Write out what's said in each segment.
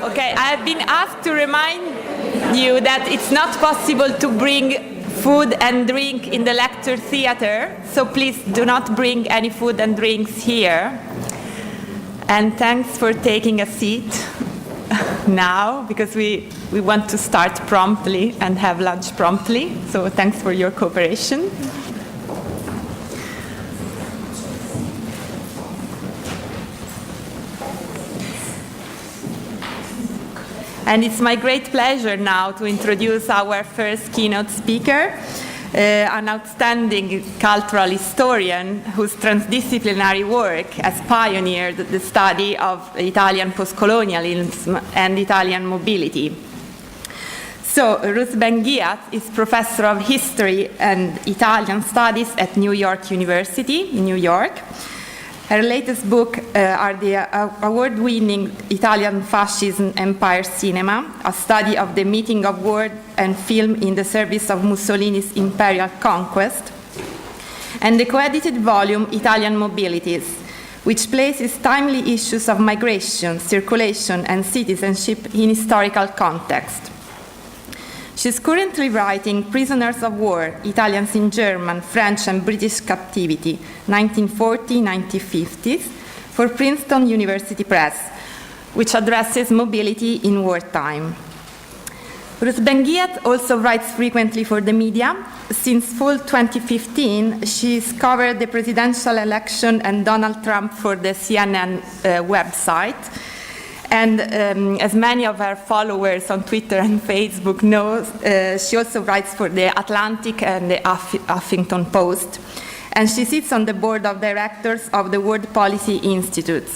Okay, I have been asked to remind you that it's not possible to bring food and drink in the lecture theater, so please do not bring any food and drinks here. And thanks for taking a seat now, because we want to start promptly and have lunch promptly, so thanks for your cooperation. And it's my great pleasure now to introduce our first keynote speaker, an outstanding cultural historian whose transdisciplinary work has pioneered the study of Italian postcolonialism and Italian mobility. So, Ruth Ghiat is professor of history and Italian studies at New York University in New York. Her latest book are the award-winning Italian Fascism Empire Cinema, a study of the meeting of word and film in the service of Mussolini's imperial conquest, and the co-edited volume Italian Mobilities, which places timely issues of migration, circulation, and citizenship in historical context. She's currently writing Prisoners of War, Italians in German, French, and British Captivity, 1940-1950s, for Princeton University Press, which addresses mobility in wartime. Ruth Ghiat also writes frequently for the media. Since fall 2015, she's covered the presidential election and Donald Trump for the CNN website. And as many of her followers on Twitter and Facebook know, she also writes for the Atlantic and the Huffington Post. And she sits on the board of directors of the World Policy Institute,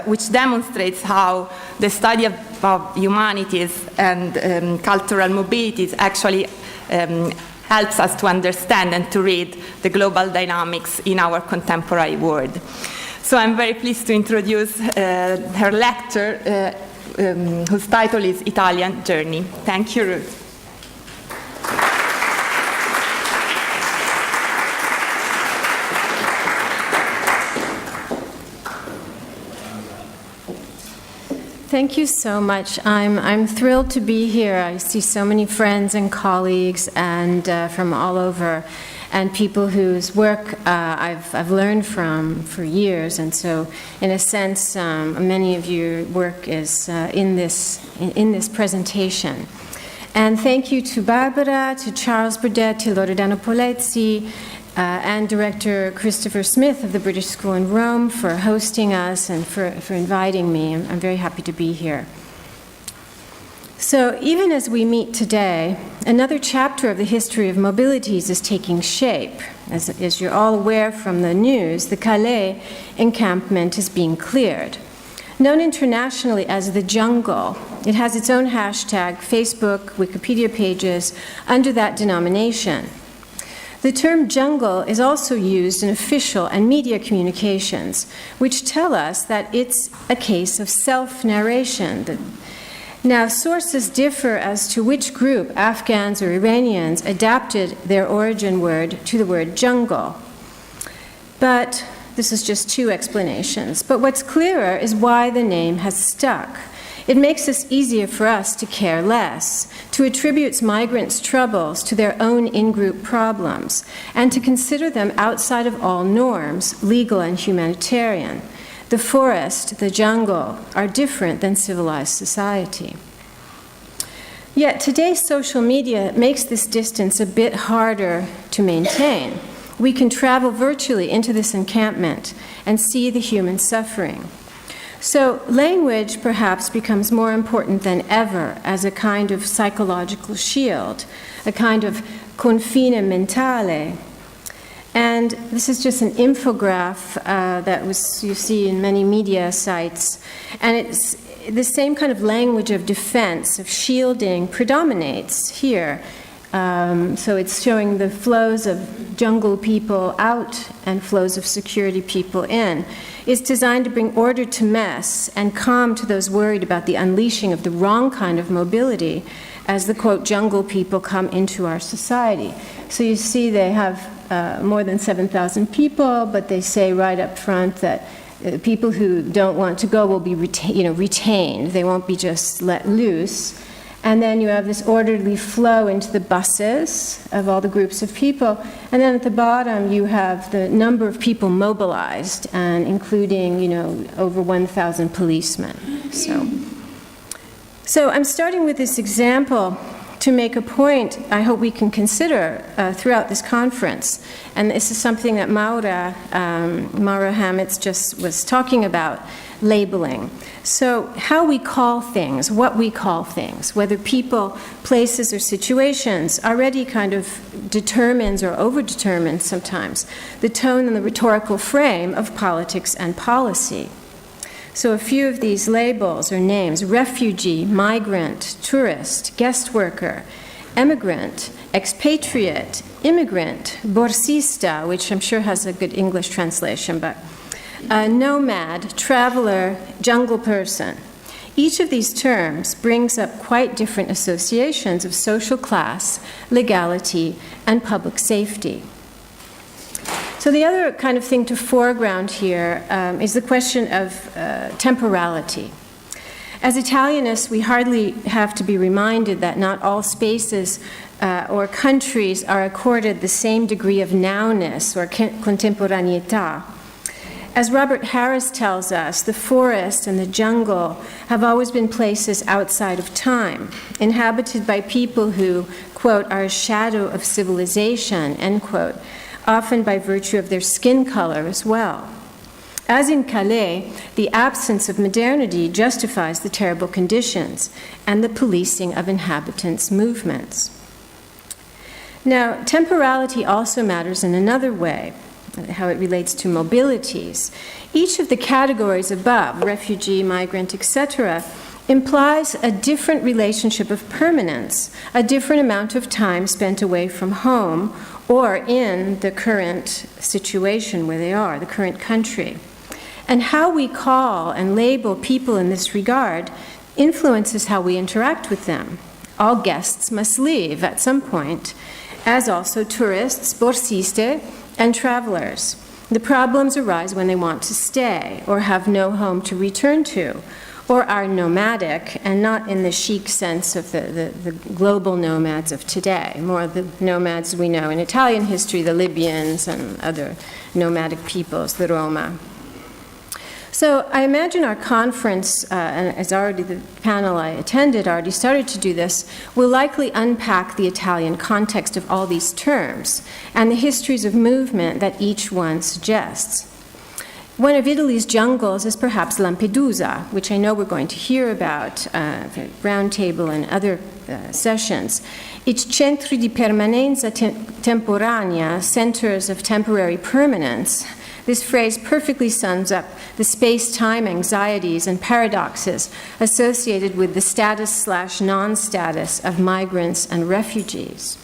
which demonstrates how the study of humanities and cultural mobilities actually helps us to understand and to read the global dynamics in our contemporary world. So I'm very pleased to introduce her lecture, whose title is Italian Journey. Thank you, Ruth. Thank you so much. I'm thrilled to be here. I see so many friends and colleagues and from all over, and people whose work I've learned from for years. And so, in a sense, many of your work is in this presentation. And thank you to Barbara, to Charles Burdett, to Loredano Polezzi, and Director Christopher Smith of the British School in Rome for hosting us and for inviting me. I'm very happy to be here. So even as we meet today, another chapter of the history of mobilities is taking shape. As you're all aware from the news, the Calais encampment is being cleared. Known internationally as the jungle, it has its own hashtag, Facebook, Wikipedia pages under that denomination. The term jungle is also used in official and media communications, which tell us that it's a case of self-narration. Now, sources differ as to which group, Afghans or Iranians, adapted their origin word to the word jungle. But this is just two explanations. But what's clearer is why the name has stuck. It makes it easier for us to care less, to attribute migrants' troubles to their own in-group problems, and to consider them outside of all norms, legal and humanitarian. The forest, the jungle, are different than civilized society. Yet today's social media makes this distance a bit harder to maintain. We can travel virtually into this encampment and see the human suffering. So language perhaps becomes more important than ever as a kind of psychological shield, a kind of confine mentale. And this is just an infograph that you see in many media sites. And it's the same kind of language of defense, of shielding, predominates here. So it's showing the flows of jungle people out and flows of security people in. It's designed to bring order to mess and calm to those worried about the unleashing of the wrong kind of mobility as the, quote, jungle people come into our society. So you see they have more than 7,000 people, but they say right up front that People who don't want to go will be retained. They won't be just let loose. And then you have this orderly flow into the buses of all the groups of people. And then at the bottom, you have the number of people mobilized, and including, over 1,000 policemen. So I'm starting with this example to make a point I hope we can consider throughout this conference. And this is something that Maura Hamitz just was talking about, labeling. So how we call things, what we call things, whether people, places, or situations, already kind of determines or over-determines sometimes the tone and the rhetorical frame of politics and policy. So a few of these labels or names: refugee, migrant, tourist, guest worker, emigrant, expatriate, immigrant, borsista, which I'm sure has a good English translation, but nomad, traveler, jungle person. Each of these terms brings up quite different associations of social class, legality, and public safety. So the other kind of thing to foreground here is the question of temporality. As Italianists, we hardly have to be reminded that not all spaces or countries are accorded the same degree of nowness or contemporaneità. As Robert Harris tells us, the forest and the jungle have always been places outside of time, inhabited by people who, quote, are a shadow of civilization, end quote, often by virtue of their skin color as well. As in Calais, the absence of modernity justifies the terrible conditions and the policing of inhabitants' movements. Now, temporality also matters in another way, how it relates to mobilities. Each of the categories above, refugee, migrant, etc., implies a different relationship of permanence, a different amount of time spent away from home or in the current situation where they are, the current country. And how we call and label people in this regard influences how we interact with them. All guests must leave at some point, as also tourists, borsiste, and travelers. The problems arise when they want to stay or have no home to return to, or are nomadic, and not in the chic sense of the global nomads of today, more the nomads we know in Italian history, the Libyans and other nomadic peoples, the Roma. So I imagine our conference, and as already the panel I attended already started to do this, will likely unpack the Italian context of all these terms and the histories of movement that each one suggests. One of Italy's jungles is perhaps Lampedusa, which I know we're going to hear about the roundtable and other sessions. Its centri di permanenza temporanea, centers of temporary permanence. This phrase perfectly sums up the space-time anxieties and paradoxes associated with the status/non-status of migrants and refugees.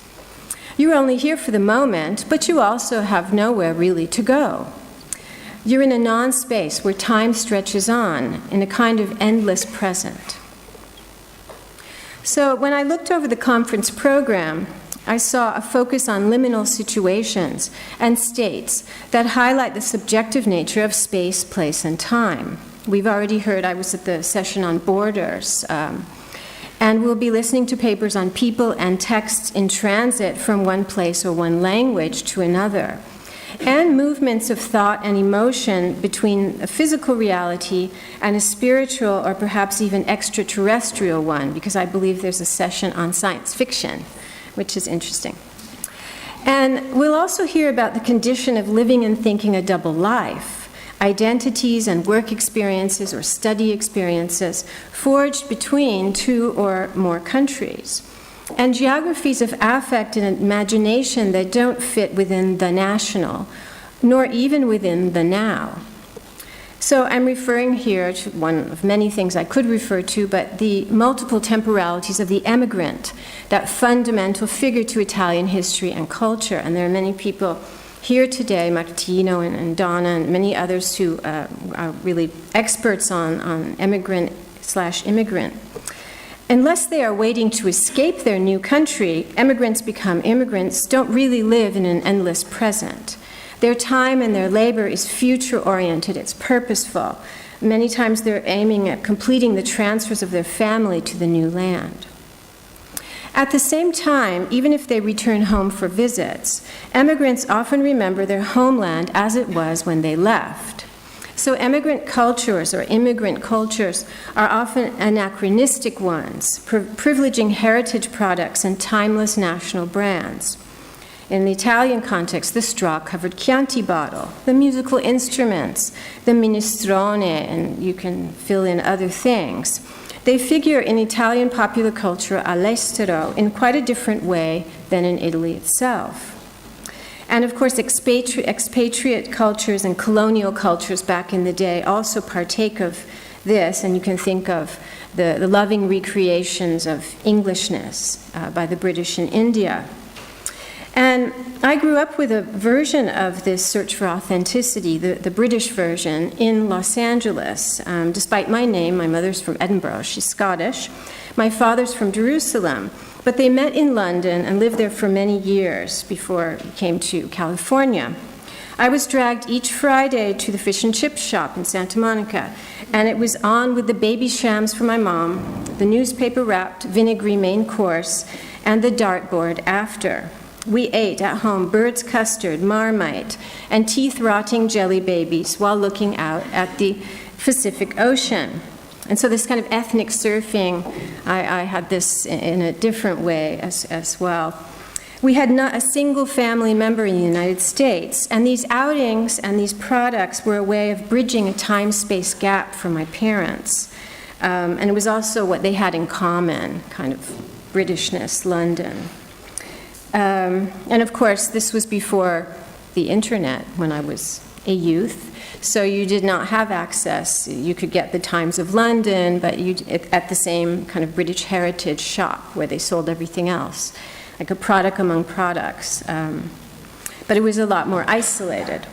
You're only here for the moment, but you also have nowhere really to go. You're in a non-space where time stretches on in a kind of endless present. So when I looked over the conference program, I saw a focus on liminal situations and states that highlight the subjective nature of space, place, and time. We've already heard, I was at the session on borders, and we'll be listening to papers on people and texts in transit from one place or one language to another, and movements of thought and emotion between a physical reality and a spiritual or perhaps even extraterrestrial one, because I believe there's a session on science fiction, which is interesting. And we'll also hear about the condition of living and thinking a double life, identities and work experiences or study experiences forged between two or more countries, and geographies of affect and imagination that don't fit within the national, nor even within the now. So I'm referring here to one of many things I could refer to, but the multiple temporalities of the emigrant, that fundamental figure to Italian history and culture. And there are many people here today, Martino and Donna and many others who are really experts on emigrant/immigrant. Unless they are waiting to escape their new country, emigrants become immigrants, don't really live in an endless present. Their time and their labor is future-oriented, it's purposeful. Many times they're aiming at completing the transfers of their family to the new land. At the same time, even if they return home for visits, emigrants often remember their homeland as it was when they left. So emigrant cultures or immigrant cultures are often anachronistic ones, privileging heritage products and timeless national brands. In the Italian context, the straw-covered Chianti bottle, the musical instruments, the minestrone, and you can fill in other things. They figure in Italian popular culture all'estero in quite a different way than in Italy itself. And of course, expatriate cultures and colonial cultures back in the day also partake of this, and you can think of the loving recreations of Englishness by the British in India. And I grew up with a version of this search for authenticity, the British version, in Los Angeles. Despite my name, my mother's from Edinburgh, she's Scottish. My father's from Jerusalem. But they met in London and lived there for many years before we came to California. I was dragged each Friday to the fish and chip shop in Santa Monica, and it was on with the baby shams for my mom, the newspaper-wrapped vinegary main course, and the dartboard after. We ate at home bird's custard, Marmite, and teeth-rotting jelly babies while looking out at the Pacific Ocean. And so this kind of ethnic surfing, I had this in a different way as well. We had not a single family member in the United States, and these outings and these products were a way of bridging a time-space gap for my parents. And it was also what they had in common, kind of Britishness, London. And of course, this was before the internet, when I was a youth, so you did not have access. You could get the Times of London, but at the same kind of British heritage shop where they sold everything else, like a product among products. But it was a lot more isolated.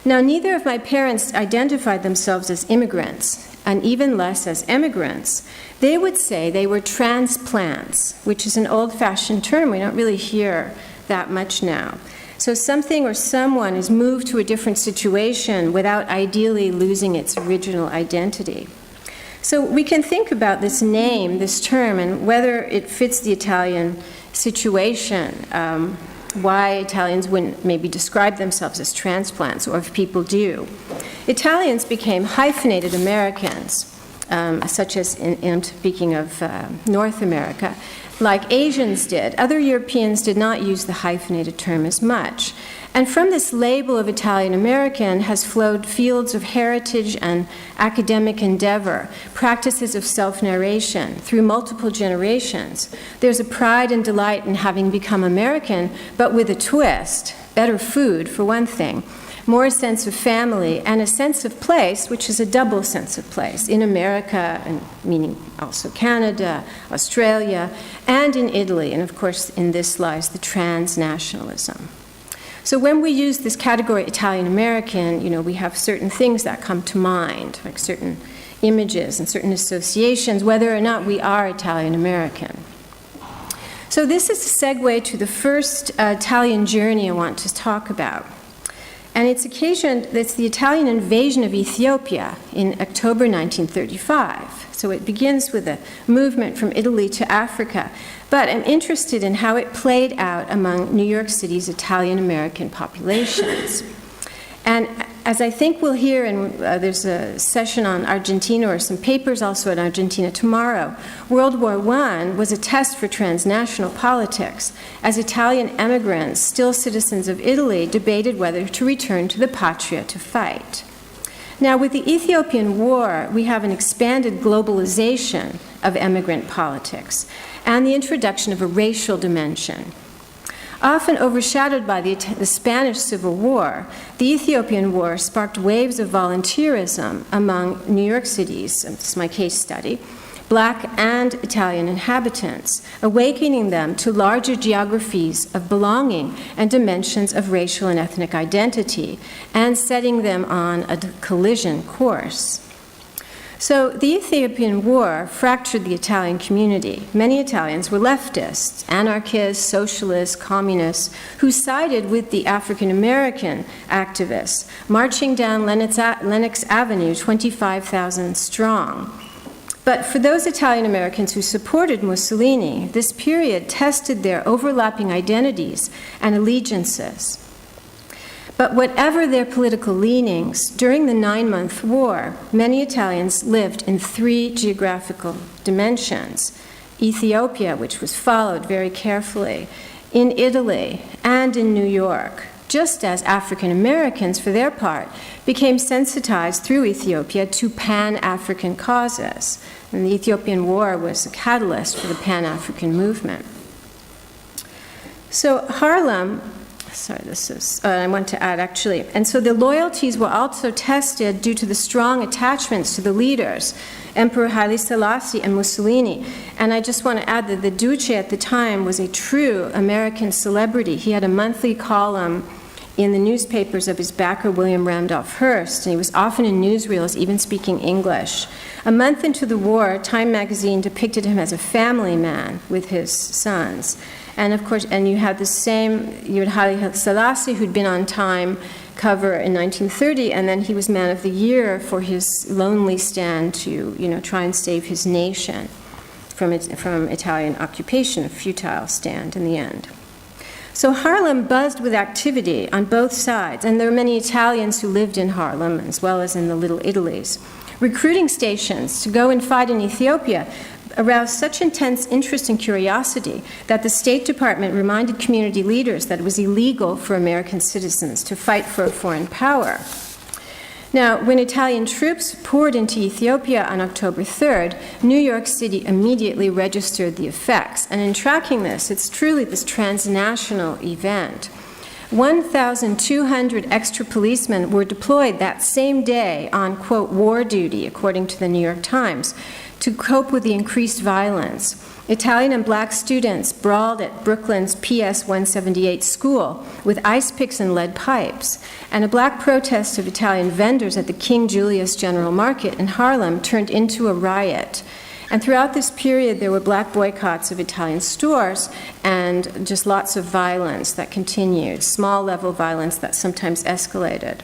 Now, neither of my parents identified themselves as immigrants, and even less as emigrants. They would say they were transplants, which is an old-fashioned term we don't really hear that much now. So something or someone is moved to a different situation without ideally losing its original identity. So we can think about this name, this term, and whether it fits the Italian situation, why Italians wouldn't maybe describe themselves as transplants, or if people do. Italians became hyphenated Americans, such as, I'm speaking of North America, like Asians did. Other Europeans did not use the hyphenated term as much. And from this label of Italian American has flowed fields of heritage and academic endeavor, practices of self-narration through multiple generations. There's a pride and delight in having become American, but with a twist. Better food, for one thing, more a sense of family, and a sense of place, which is a double sense of place, in America, and meaning also Canada, Australia, and in Italy. And of course, in this lies the transnationalism. So when we use this category Italian-American, we have certain things that come to mind, like certain images and certain associations, whether or not we are Italian-American. So this is a segue to the first Italian journey I want to talk about. And it's the Italian invasion of Ethiopia in October 1935. So it begins with a movement from Italy to Africa. But I'm interested in how it played out among New York City's Italian-American populations. And as I think we'll hear, and there's a session on Argentina, or some papers also on Argentina tomorrow, World War I was a test for transnational politics, as Italian emigrants, still citizens of Italy, debated whether to return to the patria to fight. Now, with the Ethiopian War, we have an expanded globalization of emigrant politics and the introduction of a racial dimension. Often overshadowed by the Spanish Civil War, the Ethiopian War sparked waves of volunteerism among New York City's, this is my case study, Black and Italian inhabitants, awakening them to larger geographies of belonging and dimensions of racial and ethnic identity, and setting them on a collision course. So the Ethiopian War fractured the Italian community. Many Italians were leftists, anarchists, socialists, communists, who sided with the African American activists, marching down Lenox Avenue 25,000 strong. But for those Italian Americans who supported Mussolini, this period tested their overlapping identities and allegiances. But whatever their political leanings, during the 9-month war, many Italians lived in 3 geographical dimensions: Ethiopia, which was followed very carefully, in Italy, and in New York, just as African Americans, for their part, became sensitized through Ethiopia to Pan-African causes. And the Ethiopian War was a catalyst for the Pan-African movement. So Harlem, I want to add actually, and so the loyalties were also tested due to the strong attachments to the leaders, Emperor Haile Selassie and Mussolini. And I just want to add that the Duce at the time was a true American celebrity. He had a monthly column in the newspapers of his backer, William Randolph Hearst, and he was often in newsreels, even speaking English. A month into the war, Time magazine depicted him as a family man with his sons. And of course, and you had Haile Selassie, who'd been on Time cover in 1930, and then he was Man of the Year for his lonely stand to, try and save his nation from Italian occupation, a futile stand in the end. So Harlem buzzed with activity on both sides, and there were many Italians who lived in Harlem as well as in the Little Italies. Recruiting stations to go and fight in Ethiopia aroused such intense interest and curiosity that the State Department reminded community leaders that it was illegal for American citizens to fight for a foreign power. Now, when Italian troops poured into Ethiopia on October 3rd, New York City immediately registered the effects. And in tracking this, it's truly this transnational event. 1,200 extra policemen were deployed that same day on, quote, war duty, according to the New York Times, to cope with the increased violence. Italian and black students brawled at Brooklyn's PS 178 school with ice picks and lead pipes, and a black protest of Italian vendors at the King Julius General Market in Harlem turned into a riot. And throughout this period, there were black boycotts of Italian stores and just lots of violence that continued, small-level violence that sometimes escalated.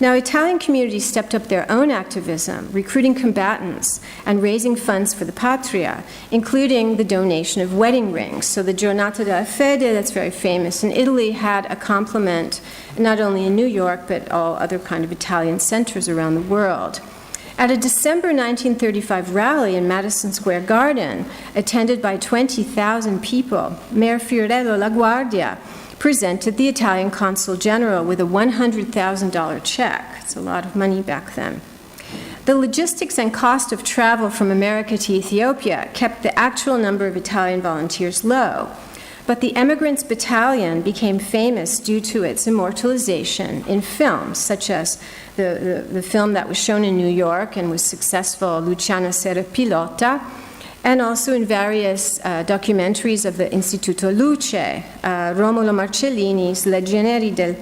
Now, Italian communities stepped up their own activism, recruiting combatants and raising funds for the Patria, including the donation of wedding rings. So the Giornata della Fede, that's very famous in Italy, had a complement not only in New York, but all other kind of Italian centers around the world. At a December 1935 rally in Madison Square Garden, attended by 20,000 people, Mayor Fiorello LaGuardia presented the Italian Consul General with a $100,000 check. It's a lot of money back then. The logistics and cost of travel from America to Ethiopia kept the actual number of Italian volunteers low, but the Emigrants Battalion became famous due to its immortalization in films, such as the film that was shown in New York and was successful, Luciana Sera Pilota, and also in various documentaries of the Istituto Luce. Romolo Marcellini's Legioneri del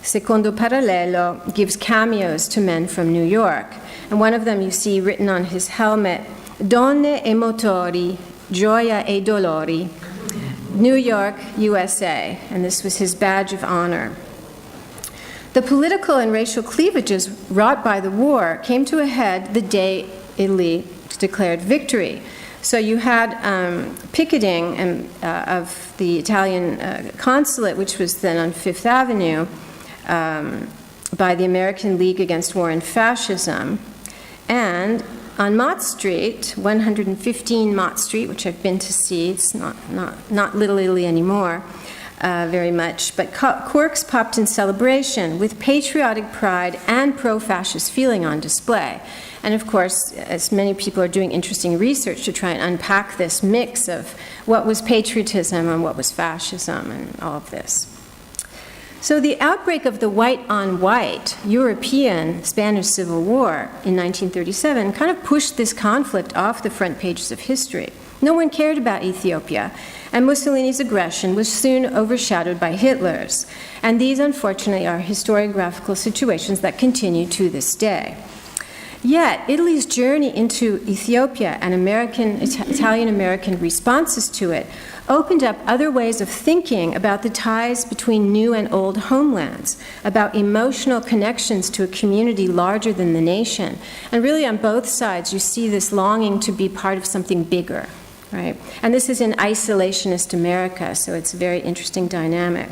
Secondo Parallelo gives cameos to men from New York. And one of them you see written on his helmet, Donne e motori, gioia e dolori, New York, USA. And this was his badge of honor. The political and racial cleavages wrought by the war came to a head the day Italy declared victory. So you had picketing of the Italian consulate, which was then on Fifth Avenue, by the American League Against War and Fascism. And on Mott Street, 115 Mott Street, which I've been to see, it's not Little Italy anymore very much, but corks popped in celebration with patriotic pride and pro-fascist feeling on display. And of course, as many people are doing interesting research to try and unpack this mix of what was patriotism and what was fascism and all of this. So the outbreak of the white-on-white European Spanish Civil War in 1937 kind of pushed this conflict off the front pages of history. No one cared about Ethiopia, and Mussolini's aggression was soon overshadowed by Hitler's. And these, unfortunately, are historiographical situations that continue to this day. Yet, Italy's journey into Ethiopia and Italian-American responses to it opened up other ways of thinking about the ties between new and old homelands, about emotional connections to a community larger than the nation. And really on both sides, you see this longing to be part of something bigger, right? And this is in isolationist America, so it's a very interesting dynamic.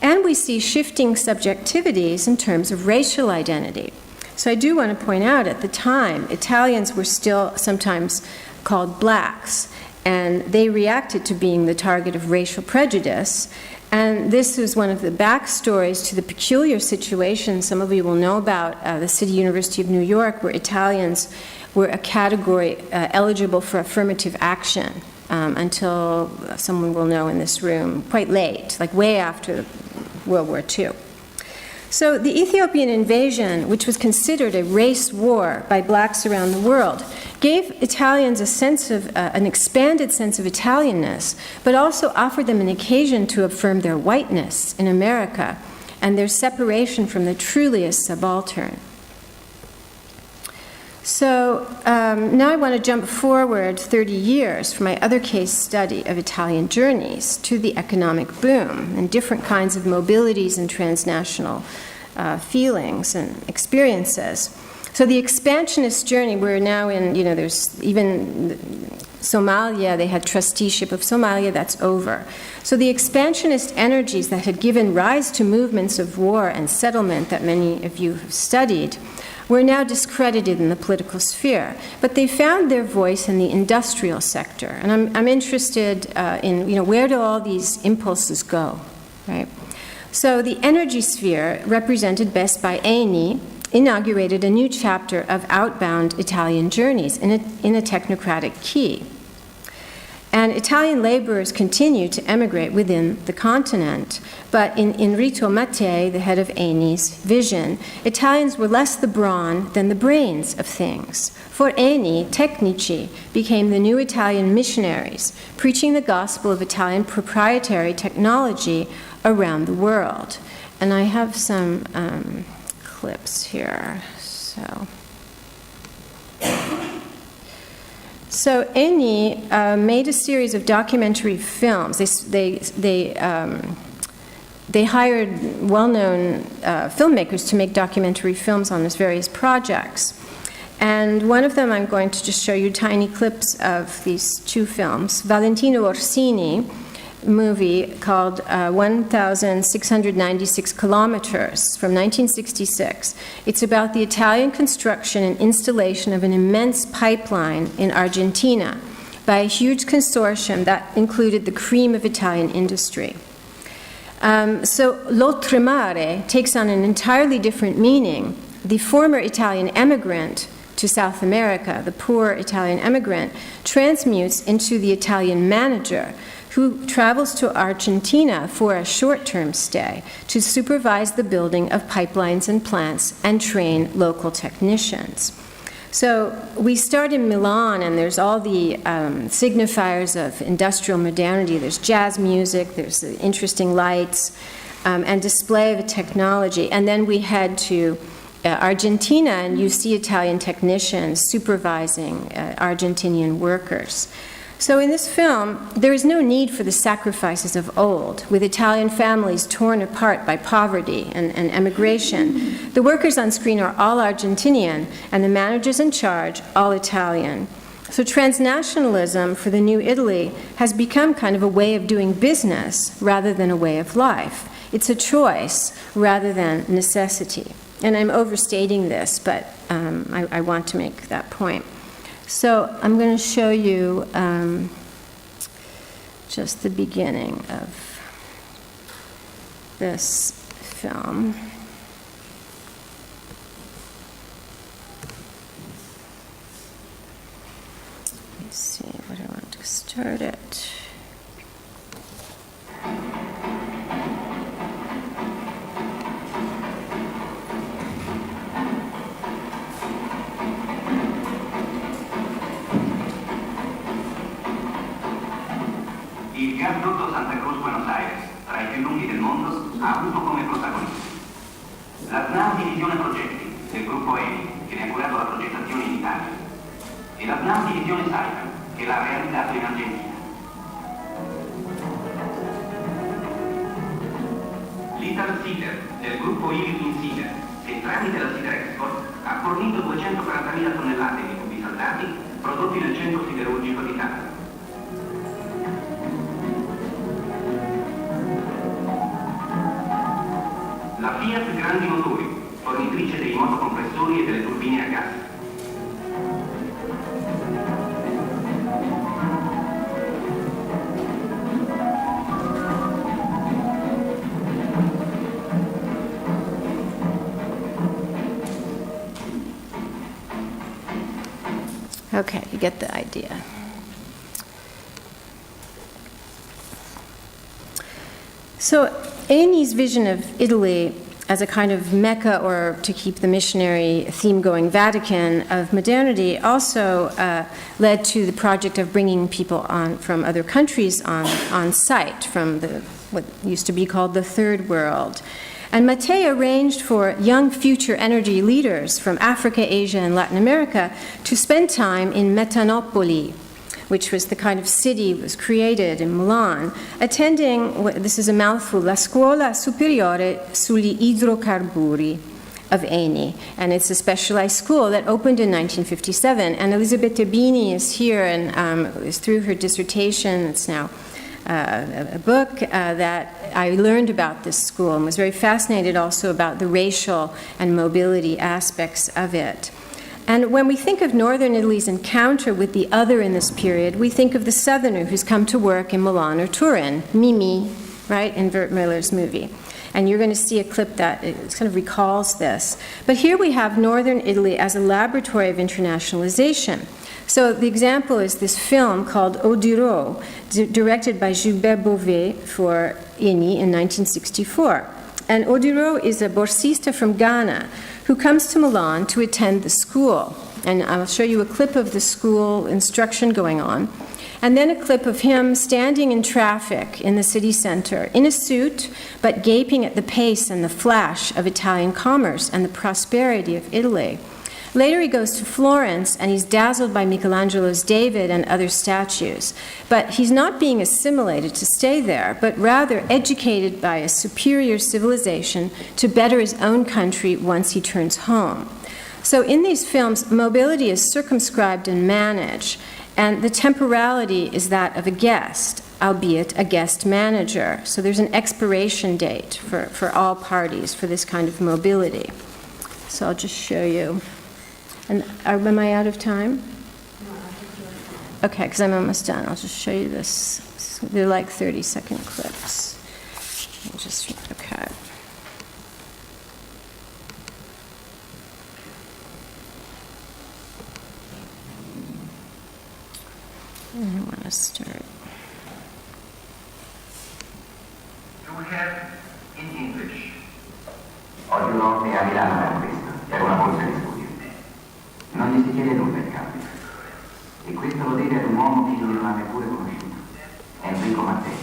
And we see shifting subjectivities in terms of racial identity. So I do want to point out, at the time, Italians were still sometimes called blacks, and they reacted to being the target of racial prejudice. And this was one of the backstories to the peculiar situation some of you will know about the City University of New York, where Italians were a category eligible for affirmative action until someone will know in this room, quite late, like way after World War II. So the Ethiopian invasion, which was considered a race war by blacks around the world, gave Italians a sense of, an expanded sense of Italianness, but also offered them an occasion to affirm their whiteness in America and their separation from the truly as subaltern. So now I want to jump forward 30 years from my other case study of Italian journeys to the economic boom and different kinds of mobilities and transnational feelings and experiences. So the expansionist journey, we're now in, there's even Somalia, they had trusteeship of Somalia, that's over. So the expansionist energies that had given rise to movements of war and settlement that many of you have studied were now discredited in the political sphere, but they found their voice in the industrial sector. And I'm interested in, where do all these impulses go, right? So the energy sphere, represented best by Eni, inaugurated a new chapter of outbound Italian journeys in a technocratic key. And Italian laborers continue to emigrate within the continent. But in Enrico Mattei, the head of Eni's vision, Italians were less the brawn than the brains of things. For Eni, tecnici became the new Italian missionaries, preaching the gospel of Italian proprietary technology around the world. And I have some clips here. So Eni made a series of documentary films. They hired well-known filmmakers to make documentary films on these various projects. And one of them, I'm going to just show you tiny clips of these two films. Valentino Orsini movie called 1,696 Kilometers from 1966. It's about the Italian construction and installation of an immense pipeline in Argentina by a huge consortium that included the cream of Italian industry. So L'Oltremare takes on an entirely different meaning. The former Italian emigrant to South America, the poor Italian emigrant, transmutes into the Italian manager who travels to Argentina for a short-term stay to supervise the building of pipelines and plants and train local technicians. So we start in Milan, and there's all the signifiers of industrial modernity. There's jazz music, there's the interesting lights, and display of technology. And then we head to Argentina, and you see Italian technicians supervising Argentinian workers. So in this film, there is no need for the sacrifices of old, with Italian families torn apart by poverty and emigration. The workers on screen are all Argentinian, and the managers in charge, all Italian. So transnationalism for the new Italy has become kind of a way of doing business rather than a way of life. It's a choice rather than necessity. And I'm overstating this, but I want to make that point. So I'm going to show you just the beginning of this film. Let's see what I want to start it. Il gasdotto Santa Cruz-Buenos Aires, tra i più lunghi del mondo, ha avuto come protagonisti la SNAM Divisione Progetti, del gruppo ENI, che ne ha curato la progettazione in Italia, e la Plan Divisione Saipem, che l'ha realizzato in Argentina. L'Ital Sider del gruppo Ilkin-Sider, che tramite la Sider Export ha fornito 240.000 tonnellate di tubi saldati prodotti nel centro siderurgico d'Italia. La Fiat Grandi Motori, fornitrice dei motocompressori e delle turbine a gas. Okay, you get the idea. So, Eni's vision of Italy as a kind of Mecca, or to keep the missionary theme going, Vatican of modernity, also led to the project of bringing people on from other countries on site, from what used to be called the Third World. And Mattei arranged for young future energy leaders from Africa, Asia, and Latin America to spend time in Metanopoli, which was the kind of city that was created in Milan, attending, this is a mouthful, La Scuola Superiore sugli Idrocarburi of Eni. And it's a specialized school that opened in 1957. And Elisabetta Bini is here, and is through her dissertation, it's now a book that I learned about this school and was very fascinated also about the racial and mobility aspects of it. And when we think of northern Italy's encounter with the other in this period, we think of the southerner who's come to work in Milan or Turin, Mimi, right, in Bert Miller's movie. And you're going to see a clip that kind of recalls this. But here we have northern Italy as a laboratory of internationalization. So the example is this film called Odiro, directed by Gilbert Beauvais for Eni in 1964. And Odiro is a borsista from Ghana who comes to Milan to attend the school. And I'll show you a clip of the school instruction going on. And then a clip of him standing in traffic in the city center, in a suit, but gaping at the pace and the flash of Italian commerce and the prosperity of Italy. Later he goes to Florence, and he's dazzled by Michelangelo's David and other statues. But he's not being assimilated to stay there, but rather educated by a superior civilization to better his own country once he turns home. So in these films, mobility is circumscribed and managed, and the temporality is that of a guest, albeit a guest manager. So there's an expiration date for all parties for this kind of mobility. So I'll just show you. And am I out of time? Okay, because I'm almost done. I'll just show you this. They're like 30-second clips. Okay. I want to start. You have in English. Oggi notte a Milano per questo, per una borsa di studio. Non gli si chiede nulla in cambio. E questo lo deve ad un uomo che non ha neppure conosciuto. Enrico Mattei,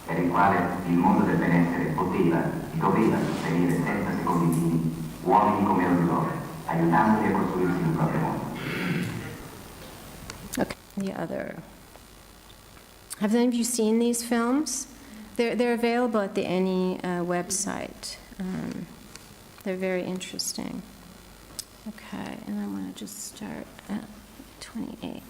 per il quale il mondo del benessere doveva sostenere senza secondi fini uomini come loro, aiutandoli a costruirsi il proprio mondo. Okay, the other. Have any of you seen these films? They're available at the Eni website. They're very interesting. Okay, and I want to just start at 28.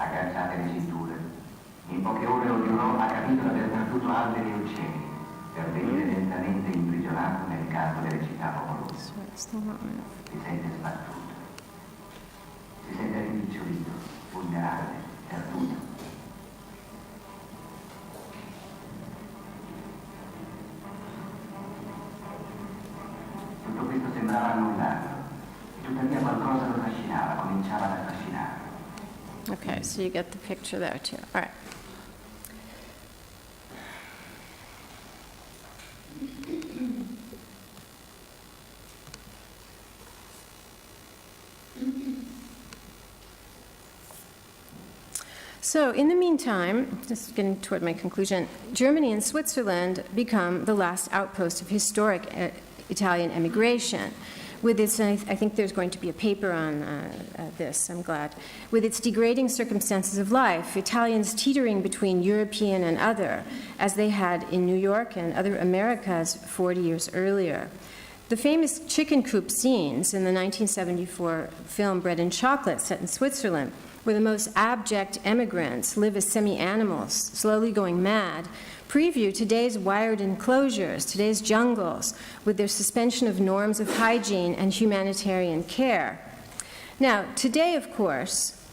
Agganciate le cinture. In poche ore ognuno ha capito di aver perduto alberi e uccelli per venire lentamente imprigionato nel campo delle città popolose. Si sente sbattuto. Si sente rimpicciolito, vulnerabile, perduto. Tutto questo sembrava annullato. Tuttavia qualcosa lo trascinava, cominciava ad affascinare. Okay, so you get the picture there too. All right. So, in the meantime, just getting toward my conclusion, Germany and Switzerland become the last outpost of historic Italian emigration. With its, I think there's going to be a paper on this, I'm glad. With its degrading circumstances of life, Italians teetering between European and other, as they had in New York and other Americas 40 years earlier. The famous chicken coop scenes in the 1974 film Bread and Chocolate, set in Switzerland, where the most abject emigrants live as semi-animals, slowly going mad, preview today's wired enclosures, today's jungles, with their suspension of norms of hygiene and humanitarian care. Now, today, of course,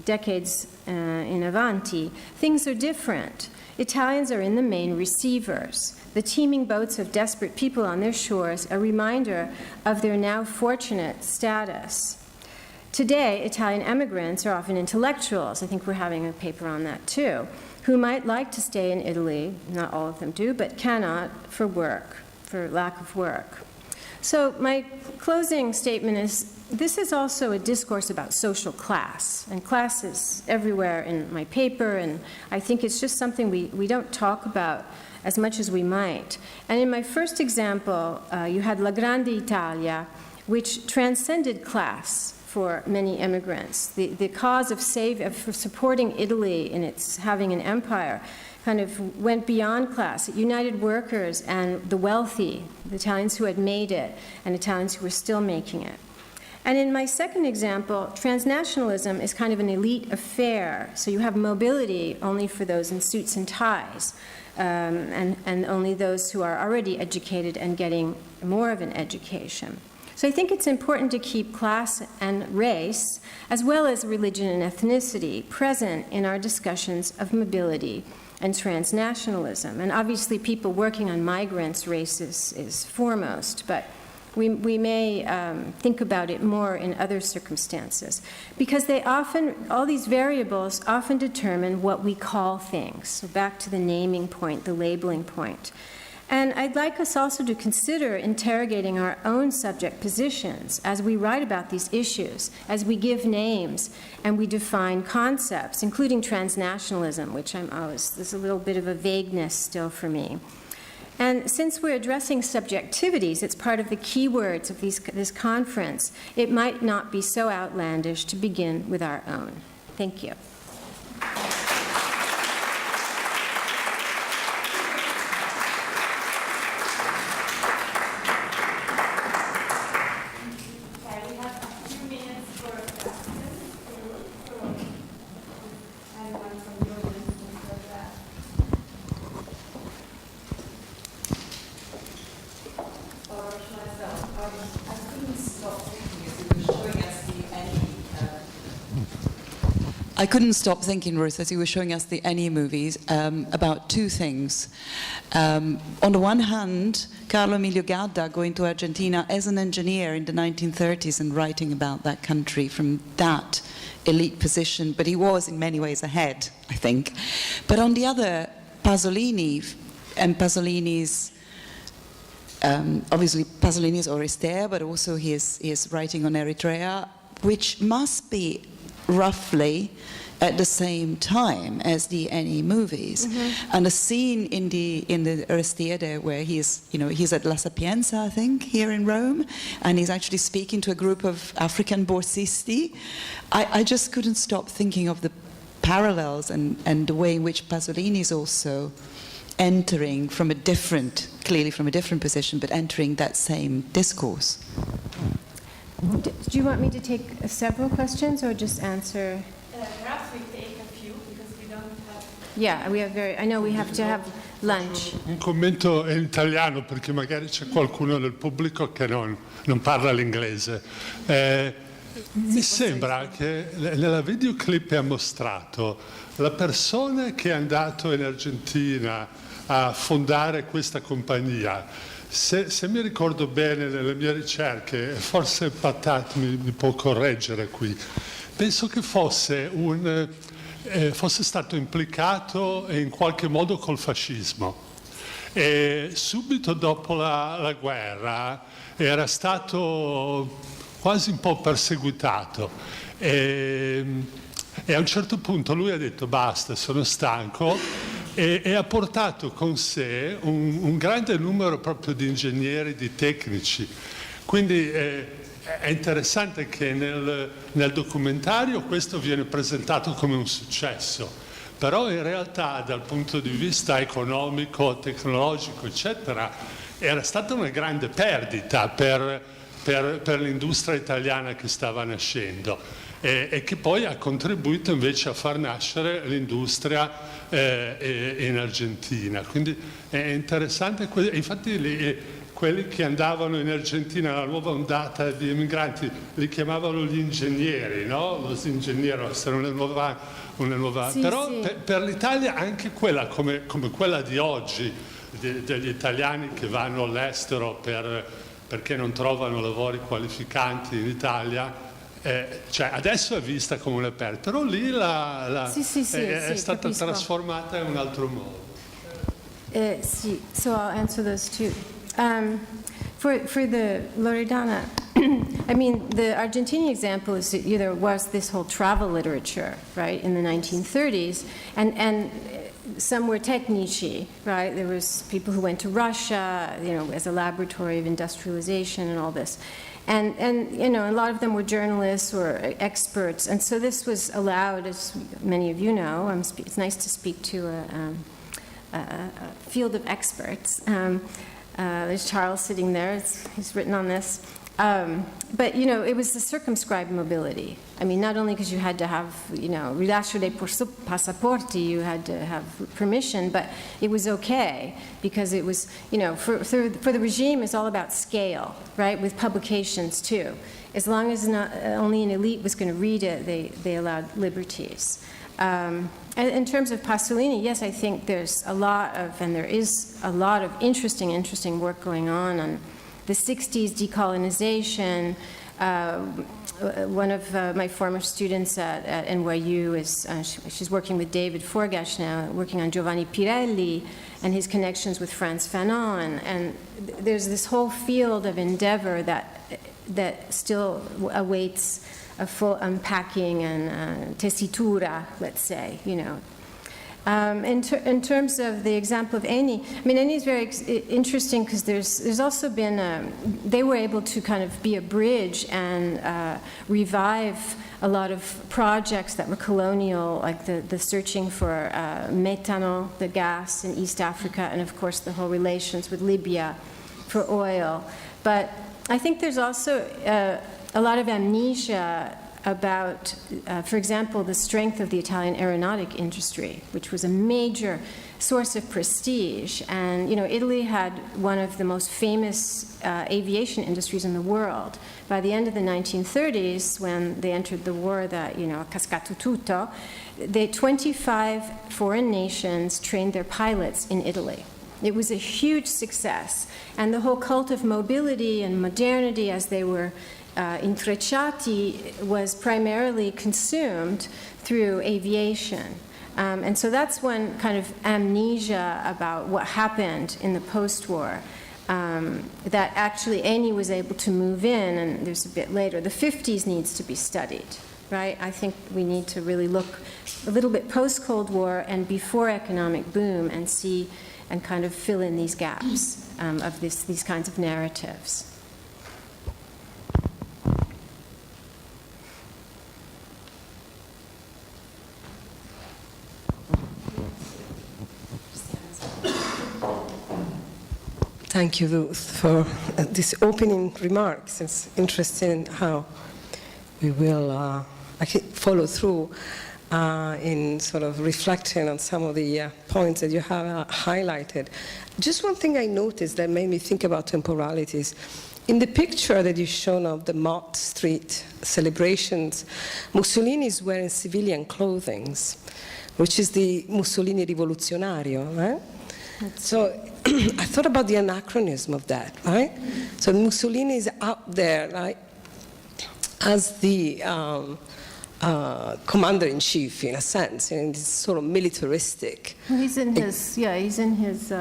decades in avanti, things are different. Italians are in the main receivers. The teeming boats of desperate people on their shores, a reminder of their now fortunate status. Today, Italian immigrants are often intellectuals. I think we're having a paper on that too, who might like to stay in Italy, not all of them do, but cannot for work, for lack of work. So my closing statement is, this is also a discourse about social class, and class is everywhere in my paper, and I think it's just something we don't talk about as much as we might. And in my first example, you had La Grande Italia, which transcended class for many immigrants. The cause of supporting Italy in its having an empire kind of went beyond class. It united workers and the wealthy, the Italians who had made it, and Italians who were still making it. And in my second example, transnationalism is kind of an elite affair. So you have mobility only for those in suits and ties, and only those who are already educated and getting more of an education. So I think it's important to keep class and race, as well as religion and ethnicity, present in our discussions of mobility and transnationalism. And obviously people working on migrants' race is foremost, but we may think about it more in other circumstances, because all these variables often determine what we call things. So back to the naming point, the labeling point. And I'd like us also to consider interrogating our own subject positions as we write about these issues, as we give names and we define concepts, including transnationalism, which there's a little bit of a vagueness still for me. And since we're addressing subjectivities, it's part of the keywords of this conference, it might not be so outlandish to begin with our own. Thank you. I couldn't stop thinking, Ruth, as you were showing us the Any movies, about two things. On the one hand, Carlo Emilio Gadda going to Argentina as an engineer in the 1930s and writing about that country from that elite position, but he was in many ways ahead, I think. But on the other, Pasolini and Pasolini's obviously Pasolini's Oresteia, but also he is writing on Eritrea, which must be roughly at the same time as the Any movies. Mm-hmm. And a scene in the Oresteia there where he's at La Sapienza, I think, here in Rome, and he's actually speaking to a group of African borsisti. I just couldn't stop thinking of the parallels and the way in which Pasolini is also entering clearly from a different position, but entering that same discourse. Do you want me to take several questions or just answer? Perhaps we take a few because we don't have... Yeah, I know we have to have lunch. Un commento in italiano perché magari c'è qualcuno del pubblico che non parla l'inglese. Mi sembra che nella videoclip ha mostrato la persona che è andato in Argentina a fondare questa compagnia Se mi ricordo bene nelle mie ricerche, forse Patat mi può correggere qui, penso che fosse stato implicato in qualche modo col fascismo. E subito dopo la guerra era stato quasi un po' perseguitato. E a un certo punto lui ha detto basta, sono stanco, e ha portato con sé un grande numero proprio di ingegneri, di tecnici. Quindi è interessante che nel documentario questo viene presentato come un successo, però in realtà dal punto di vista economico, tecnologico, eccetera, era stata una grande perdita per l'industria italiana che stava nascendo. E che poi ha contribuito invece a far nascere l'industria in Argentina. Quindi è interessante, infatti quelli che andavano in Argentina, la nuova ondata di emigranti, li chiamavano gli ingegneri, no? Los ingenieros, era una nuova... Sì, però sì. per l'Italia anche quella, come quella di oggi, degli italiani che vanno all'estero perché non trovano lavori qualificanti in Italia, cioè adesso è vista come una perdita, però lì è stata capisco. trasformata in un altro modo. Sì, so I'll answer those too. For the Loredana, I mean, the Argentinian example is that there was this whole travel literature, right, in the 1930s, and some were tecnici, right? There was people who went to Russia, you know, as a laboratory of industrialization and all this. And you know, a lot of them were journalists or experts, and so this was allowed, as many of you know. It's nice to speak to a field of experts. There's Charles sitting there, he's written on this. But, you know, it was the circumscribed mobility. I mean, not only because you had to have, you know, rilascio dei passaporti, you had to have permission, but it was okay because it was, you know, for the regime, it's all about scale, right, with publications too. As long as not only an elite was going to read it, they allowed liberties. And in terms of Pasolini, yes, I think there's a lot of, and there is a lot of interesting work going on the 60s decolonization. One of my former students at NYU she's working with David Forgash now, working on Giovanni Pirelli and his connections with Frantz Fanon. And there's this whole field of endeavor that still awaits a full unpacking and tessitura, let's say, you know. In terms of the example of Eni, I mean, Eni is very interesting because there's also been, they were able to kind of be a bridge and revive a lot of projects that were colonial, like the searching for methanol, the gas in East Africa, and of course the whole relations with Libya for oil. But I think there's also a lot of amnesia about, for example, the strength of the Italian aeronautic industry, which was a major source of prestige. And, you know, Italy had one of the most famous aviation industries in the world. By the end of the 1930s, when they entered the war that, you know, cascato tutto, 25 foreign nations trained their pilots in Italy. It was a huge success. And the whole cult of mobility and modernity as they were intrecciati was primarily consumed through aviation. And so that's one kind of amnesia about what happened in the post-war, that actually Eni was able to move in, and there's a bit later. The 50s needs to be studied, right? I think we need to really look a little bit post-Cold War and before economic boom and see and kind of fill in these gaps of these kinds of narratives. Thank you, Ruth, for these opening remarks. It's interesting how we will follow through in sort of reflecting on some of the points that you have highlighted. Just one thing I noticed that made me think about temporalities. In the picture that you've shown of the Mott Street celebrations, Mussolini is wearing civilian clothing, which is the Mussolini rivoluzionario, right? So I thought about the anachronism of that, right? So Mussolini is out there, right, as the commander-in-chief, in a sense, and it's sort of militaristic. He's in his, he's in his,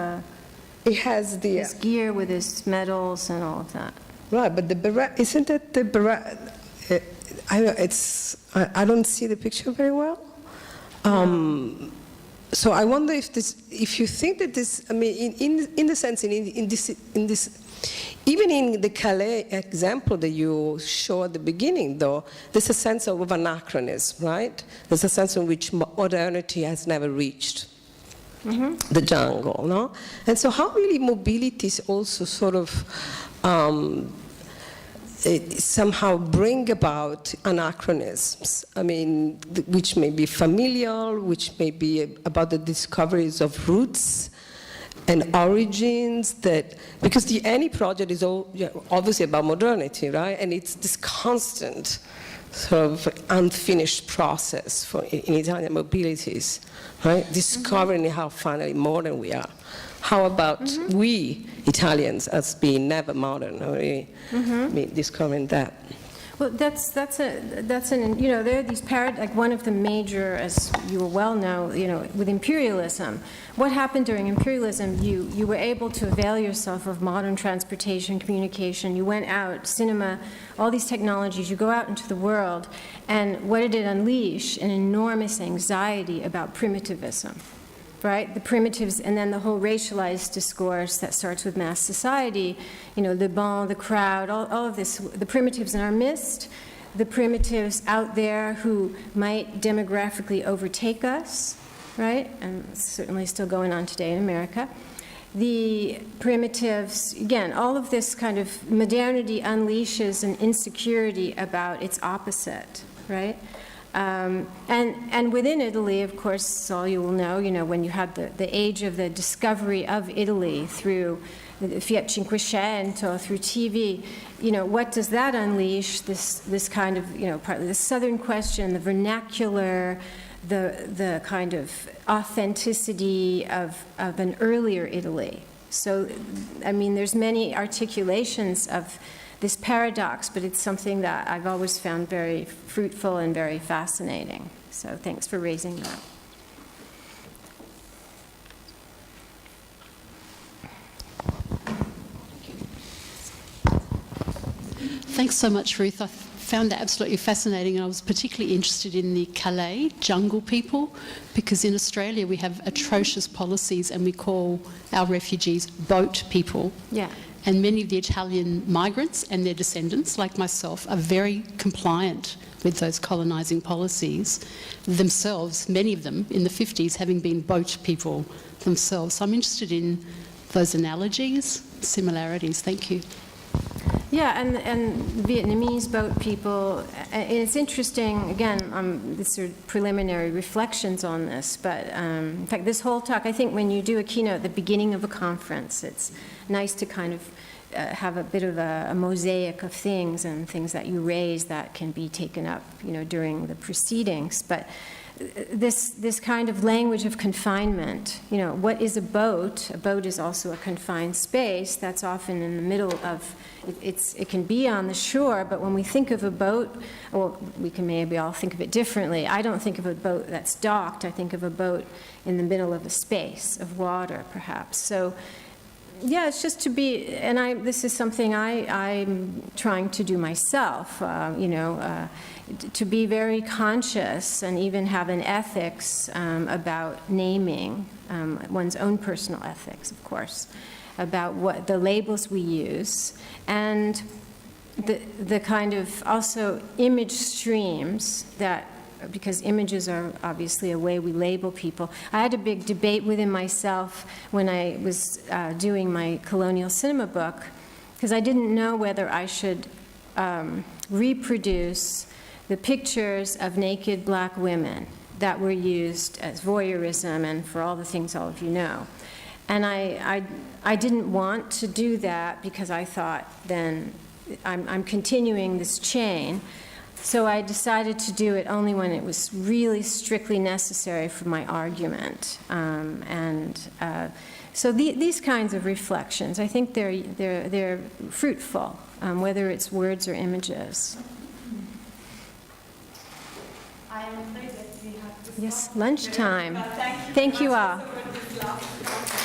He has the... his gear with his medals and all of that. Right, but the beret, isn't it the beret? I don't see the picture very well. So I wonder if you think that this, I mean, in the sense, in this, even in the Calais example that you show at the beginning, though, there's a sense of anachronism, right? There's a sense in which modernity has never reached the jungle, no? And so how really mobility is also sort of somehow bring about anachronisms, I mean, which may be familial, which may be about the discoveries of roots and origins, that, because the Any project is obviously about modernity, right? And it's this constant sort of unfinished process in Italian mobilities, right? Discovering how finally modern we are. How about we Italians as being never modern, or discovering that? Well, that's an, you know, there are these like one of the major, as you well know, you know, with imperialism. What happened during imperialism? You were able to avail yourself of modern transportation, communication. You went out, cinema, all these technologies. You go out into the world, and what did it unleash? An enormous anxiety about primitivism. Right, the primitives, and then the whole racialized discourse that starts with mass society, you know, Le Bon, the crowd, all of this, the primitives in our midst, the primitives out there who might demographically overtake us, right, and it's certainly still going on today in America. The primitives, again, all of this kind of modernity unleashes an insecurity about its opposite, right? And within Italy, of course, all you will know, you know, when you had the age of the discovery of Italy through the Fiat Cinquecento, through TV, you know, what does that unleash? This kind of, you know, partly the Southern question, the vernacular, the kind of authenticity of an earlier Italy. So, I mean, there's many articulations of this paradox, but it's something that I've always found very fruitful and very fascinating. So thanks for raising that. Thanks so much, Ruth. I found that absolutely fascinating, and I was particularly interested in the Calais jungle people, because in Australia we have atrocious policies and we call our refugees boat people. Yeah. And many of the Italian migrants and their descendants, like myself, are very compliant with those colonising policies themselves, many of them in the 50s having been boat people themselves. So I'm interested in those analogies, similarities. Thank you. Yeah, and Vietnamese boat people, and it's interesting, again, these are preliminary reflections on this, but in fact, this whole talk, I think when you do a keynote at the beginning of a conference, it's nice to kind of have a bit of a mosaic of things and things that you raise that can be taken up, you know, during the proceedings. But this kind of language of confinement, you know, what is a boat? A boat is also a confined space that's often in the middle of, it can be on the shore, but when we think of a boat, well, we can maybe all think of it differently. I don't think of a boat that's docked. I think of a boat in the middle of a space of water, perhaps. So, yeah, it's just to be, and this is something I'm trying to do myself, you know, to be very conscious and even have an ethics about naming, one's own personal ethics, of course, about what the labels we use, and the kind of also image streams that, because images are obviously a way we label people. I had a big debate within myself when I was doing my colonial cinema book, because I didn't know whether I should reproduce the pictures of naked black women that were used as voyeurism and for all the things all of you know. And I didn't want to do that because I thought then I'm continuing this chain. So I decided to do it only when it was really strictly necessary for my argument. So these kinds of reflections, I think they're fruitful, whether it's words or images. I am afraid that we have to stop. Yes, lunchtime. But thank you Thank very you much all. also for this last